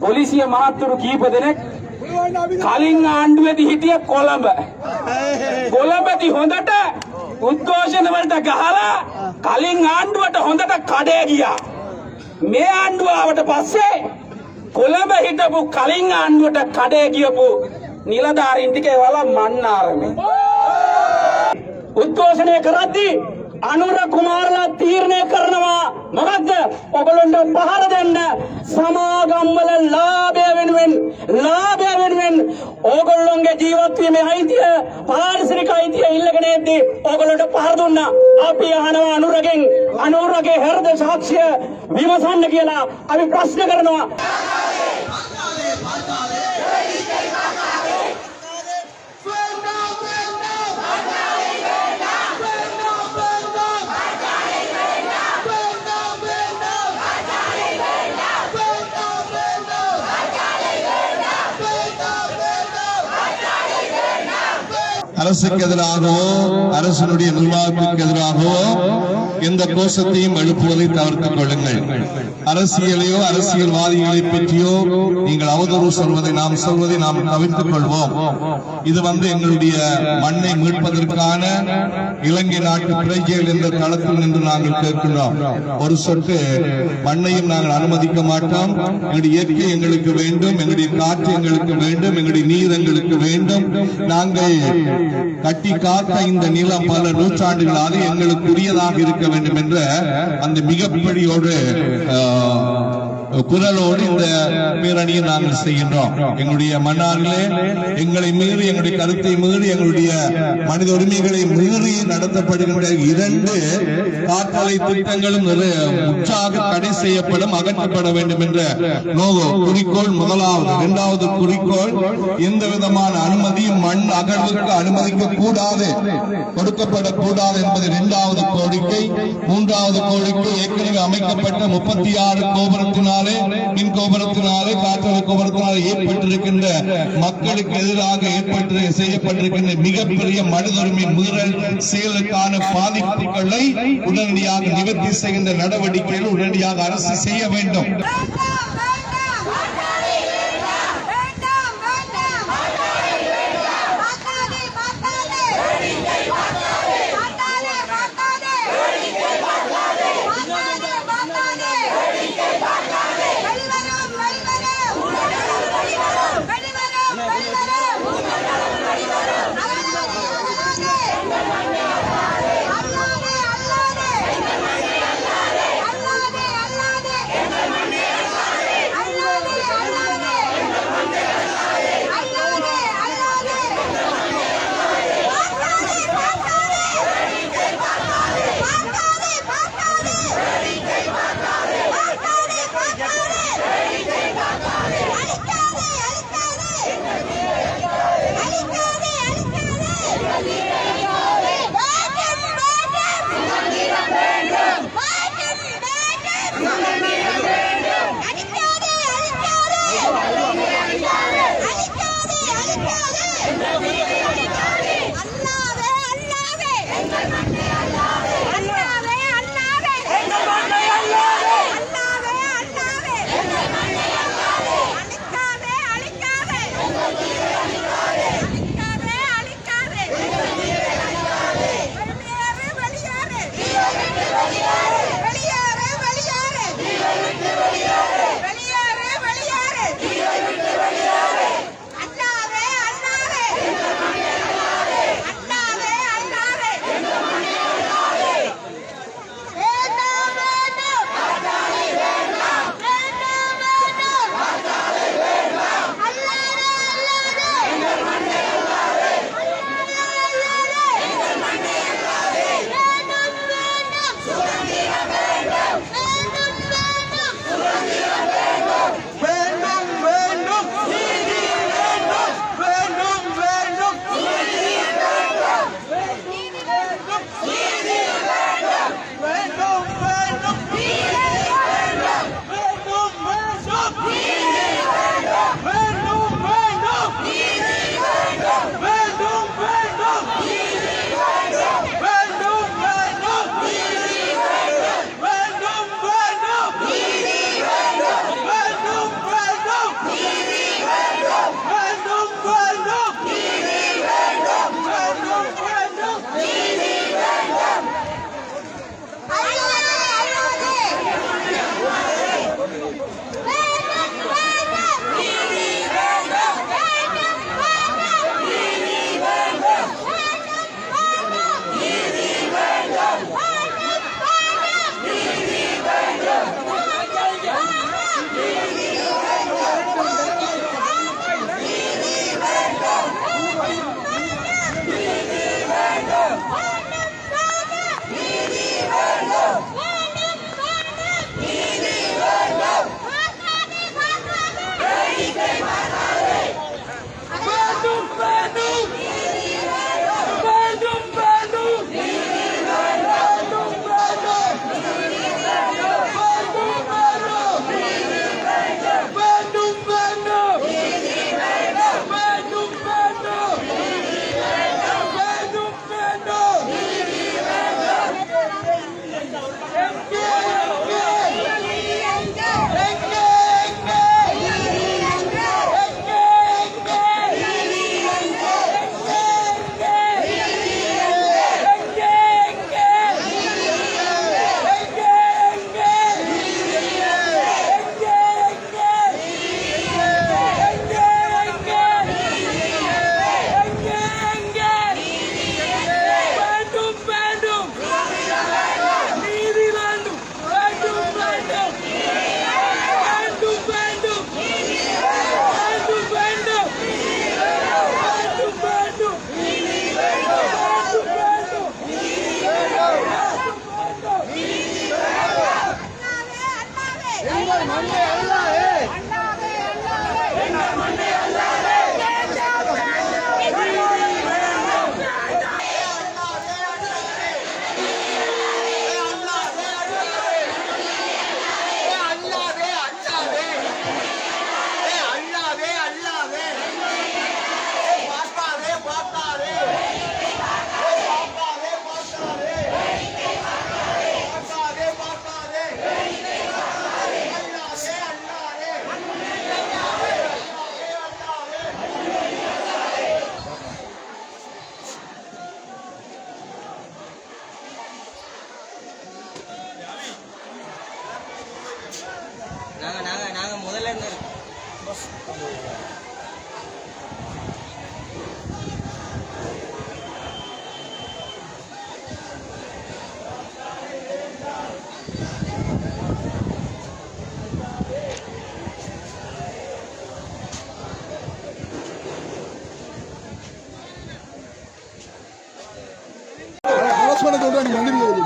පොලිසිය මහත්තුරු කීප දෙනෙක් කලින් ආණ්ඩුවේදී හිටිය කොළඹදී හොඳට උද්ඝෝෂණ වලට ගහලා කලින් ආණ්ඩුවට හොඳට කඩේ ගියා. මේ ආණ්ඩුව ආවට පස්සේ කොළඹ හිටපු කලින් ආණ්ඩුවට කඩේ ගියපු නිලධාරීන් ටික ඒවලා මන්නාරමේ උද්ඝෝෂණය කරද්දී අනුර කුමාරලා තීරණය කරනවා මොකද්ද ඔයගොල්ලන්ට පහර දෙන්න සමාගම් වල ලාභය වෙනුවෙන් ඔයගොල්ලන්ගේ ජීවත් වීමේ අයිතිය පාරිසරික අයිතිය ඉල්ලගෙන ඉද්දී ඔයගොල්ලන්ට පහර දුන්නා. අපි අහනවා අනුරගේ හෘද සාක්ෂිය විමසන්න කියලා අපි ප්‍රශ්න කරනවා. அரசுக்கு எதிராகவோ அரசனுடைய நிர்வாகத்திற்கு எதிராகவோ எந்த கோஷத்தையும் எழுப்புவதை தவிர்த்துக் கொள்ளுங்கள். அரசியலையோ அரசியல்வாதிகளை பற்றியோ நீங்கள் அவதூறு சொல்வதை நாம் தவிர்த்துக் கொள்வோம். இது எங்களுடைய மண்ணை மீட்பதற்கான இலங்கை நாட்டு பிரஜைகள் என்ற தளத்தில் நின்று நாங்கள் கேட்கின்றோம். ஒரு சொட்டு மண்ணையும் நாங்கள் அனுமதிக்க மாட்டோம். எங்களுடைய இயற்கை எங்களுக்கு வேண்டும், எங்களுடைய காற்று எங்களுக்கு வேண்டும், எங்களுடைய நீர் எங்களுக்கு வேண்டும். நாங்கள் கட்டி காத்த இந்த நிலம் பல நூற்றாண்டுகளாக எங்களுக்கு உரியதாக இருக்க வேண்டும் என்ற அந்த மிகப்பெரியோடு குரலோடு இந்த பேரணியை நாங்கள் செய்கின்றோம். எங்களுடைய மன்னாரிலே எங்களை மீறி, எங்களுடைய கருத்தை மீறி, எங்களுடைய மனித உரிமைகளை மீறி நடத்தப்படுகின்ற 2 காற்றாலை திட்டங்களும் உற்சாக தடை செய்யப்படும், அகற்றப்பட வேண்டும் என்ற குறிக்கோள் முதலாவது. 2வது குறிக்கோள், எந்த விதமான அனுமதியும் மண் அகழ்வுக்கு அனுமதிக்க கூடாது, கொடுக்கப்படக்கூடாது என்பது 2வது கோரிக்கை. 3வது கோரிக்கை, ஏற்கனவே அமைக்கப்பட்ட 36 கோபுரத்தினாலே, மின் கோபுரத்தினாலே, காற்றாலை கோபுரத்தினாலே ஏற்பட்டிருக்கின்ற மக்களுக்கு எதிராக செய்யப்பட்டிருக்கின்ற மிகப்பெரிய மனித உரிமை மீறல் செயலுக்கான பாதிப்புகளை உடனடியாக நிவர்த்தி செய்கின்ற நடவடிக்கைகள் உடனடியாக அரசு செய்ய வேண்டும்.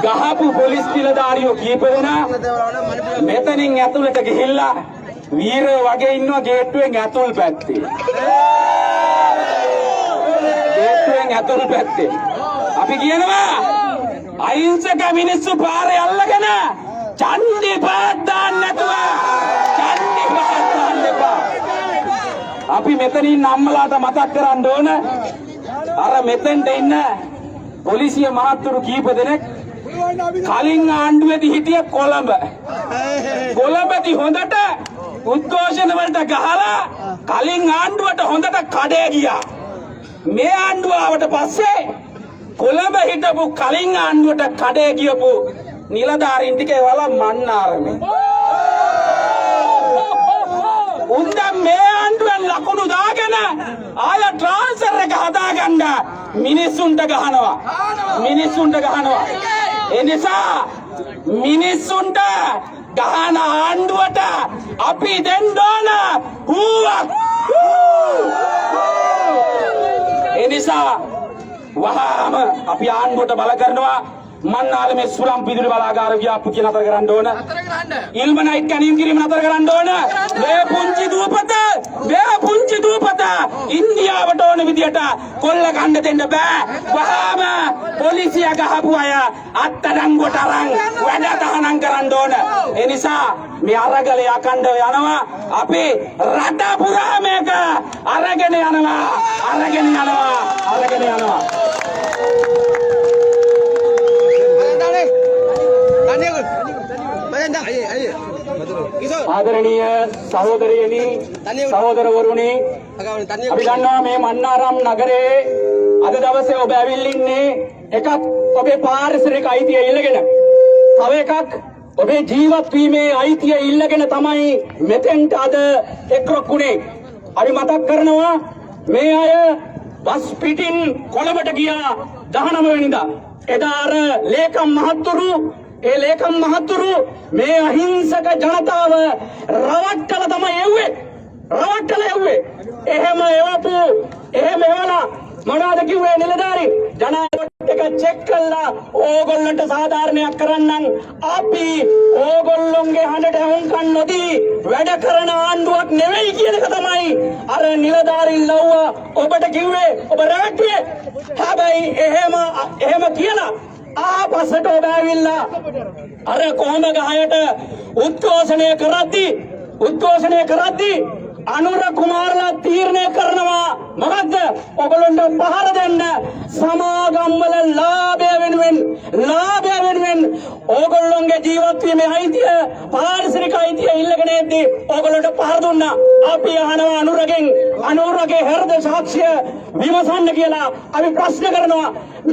ගහපු පොලිස් නිලධාරියෝ කීප දෙනා මෙතනින් ඇතුළට ගිහිල්ලා වීරයෝ වගේ ඉන්නවා ගේට්ටුවෙන් ඇතුල් පැත්තේ. ගේට්ටුවෙන් ඇතුල් පැත්තේ. අපි කියනවා අහිංසක මිනිස්සු පාරේ අල්ලගෙන චන්දි පාත් දාන්න නැතුව චන්දි පාත් දාන්න එපා. අපි මෙතනින් අම්මලාට මතක් කරන්න ඕන අර මෙතෙන්ට ඉන්න පොලිසිය මහත්තුරු කීප දෙනෙක් කලින් ආණ්ඩුවේදී හිටිය කොළඹදී හොඳට උද්ඝෝෂණ වලට ගහලා කලින් ආණ්ඩුවට හොඳට කඩේ ගියා. මේ ආණ්ඩුව ආවට පස්සේ කොළඹ හිටපු කලින් ආණ්ඩුවට කඩේ ගියපු නිලධාරීන් ටික ඒවලා මන්නාරමේ. උන්ද මේ ආණ්ඩුවෙන් ලකුණු දාගෙන ආය ට්‍රාන්ස්ෆර් එක හදාගන්න මිනිස්සුන්ට ගහනවා. ඒ නිසා මිනිස්සුන්ට ගහන ආණ්ඩුවට අපි දෙන්න ඕන හුවක්. ඒ නිසා වහාම අපි ආණ්ඩුවට බල කරනවා මන්නාලමේ සුරම් පිදුරු බලාගාර ව්‍යාපෘතිය කියන අතර කරන්න ඕන. ඉල්මනයිට් ගැනීම කිරීම නතර කරන්න ඕන. මේ පුංචි දූපත ඉන්දියාවට ඕන විදියට කොල්ල ගන්න දෙන්න බෑ. වහාම පොලිසිය ගහපු අය අත්අඩංගුවට අරන් වැඩ තහනම් කරන්න ඕන. ඒ නිසා මේ අරගලය අකණ්ඩව යනවා. අපි රට පුරා මේක අරගෙන යනවා. ආදරණීය සහෝදරයනි සහෝදරවරුනි අපි දන්නවා මේ මන්නාරම් නගරේ අද දවසේ ඔබ ඇවිල්ලා ඉන්නේ එකක් ඔබේ පාරිසරික අයිතිය ඉල්ලගෙන තව එකක් ඔබේ ජීවත් වීමේ අයිතිය ඉල්ලගෙන තමයි මෙතෙන්ට අද එක්රොක්ුනේ. අපි මතක් කරනවා මේ අය බස් පිටින් කොළඹට ගියා 19 වෙනිදා. එදා අර ලේකම් මහත්තුරු මේ අහිංසක ජනතාව රවට්ටලා තමයි එව්වේ. එහෙම එවලා මොනවද කිව්වේ නිලධාරි? ජනාධිපති එක චෙක් කළා ඕගොල්ලන්ට සාධාරණයක් කරන්නම් අපි ඕගොල්ලොන්ගේ හඬට හුම්කන් නොදී වැඩ කරන ආණ්ඩුවක් නෙවෙයි කියන එක තමයි අර නිලධාරි ලව්ව ඔබට කිව්වේ. ඔබ රැවට්ටුවේ. හැබැයි එහෙම කියලා ආපස්සට ඔබ ඇවිල්ලා අර කොහොම ගහයට උද්ඝෝෂණය කරද්දී අනුර කුමාරලා තීරණය කරනවා මොකද්ද? ඔයගොල්ලන්ට පහර දෙන්න සමාගම් වල ලාභය වෙනුවෙන් ඕගොල්ලොන්ගේ ජීවත් වීමේ අයිතිය පාරිසරික අයිතිය ඉල්ලගෙන එද්දී ඕගොල්ලන්ට පහර දුන්නා. අපි අහනවා අනුරගේ හෘද සාක්ෂිය විමසන්න කියලා අපි ප්‍රශ්න කරනවා.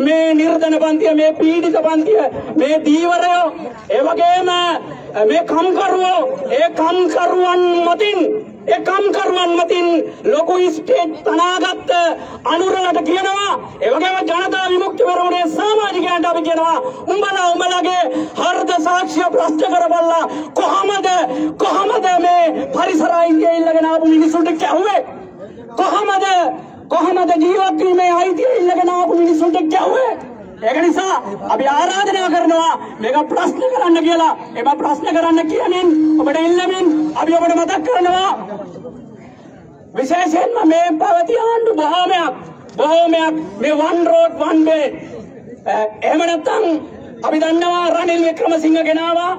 මේ නිර්ධන පන්තිය, මේ පීඩිත පන්තිය, මේ දීවරයෝ, ඒ වගේම මේ කම්කරුවන් මතින් ලොකු ස්ටේජ් තනාගත්ත අනුරලට කියනවා. ඒ වගේම ජනතා විමුක්ති පෙරමුණේ සමාජිකයන්ට අපි කියනවා උඹලාගේ හෘද සාක්ෂිය ප්‍රශ්න කරපල්ලා කොහමද මේ පරිසර අයිතිය ඉල්ලගෙන ආපු මිනිසුන්ට කැහුවේ? කොහමද ජීවත් වීමේ අයිතිය ඉල්ලගෙන ආපු මිනිසුන්ට කැහුවේ? ඒක නිසා අපි ආරාධනා කරනවා මේක ප්‍රශ්න කරන්න කියලා. එම ප්‍රශ්න කරන්න කියමින් ඔබට ඉල්ලමින් අපි ඔබට මතක් කරනවා විශේෂයෙන්ම මේ පැවති ආණ්ඩු බොහෝමයක් මේ one road one way එහෙම නැත්නම් අපි දන්නවා රනිල් වික්‍රමසිංහ ගෙනාවා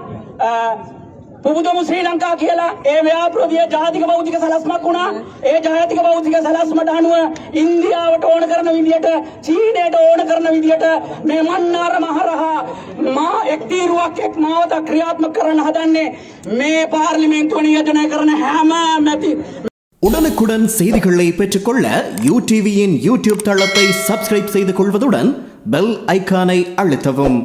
පුබුදමු ශ්‍රී ලංකා කියලා ඒ ව්‍යාපෘතිය ජාතික බෞද්ධික සැලැස්මක් වුණා. ඒ ජාතික බෞද්ධික සැලැස්මට අනුව ඉන්දියාවට ඕන කරන විදියට, චීනයට ඕන කරන විදියට මේ මන්නාර මහරහා එක් තීරුවක් එක් මාවත ක්‍රියාත්මක කරන්න හදන්නේ මේ පාර්ලිමේන්තුව නියෝජනය කරන හැම உடனுக்குடன் செய்திகளை பெற்றுக்கொள்ள UTVயின் யூடியூப் தளத்தை சப்ஸ்கிரைப் செய்து கொள்வதுடன் பெல் ஐகானை அழுத்தவும்.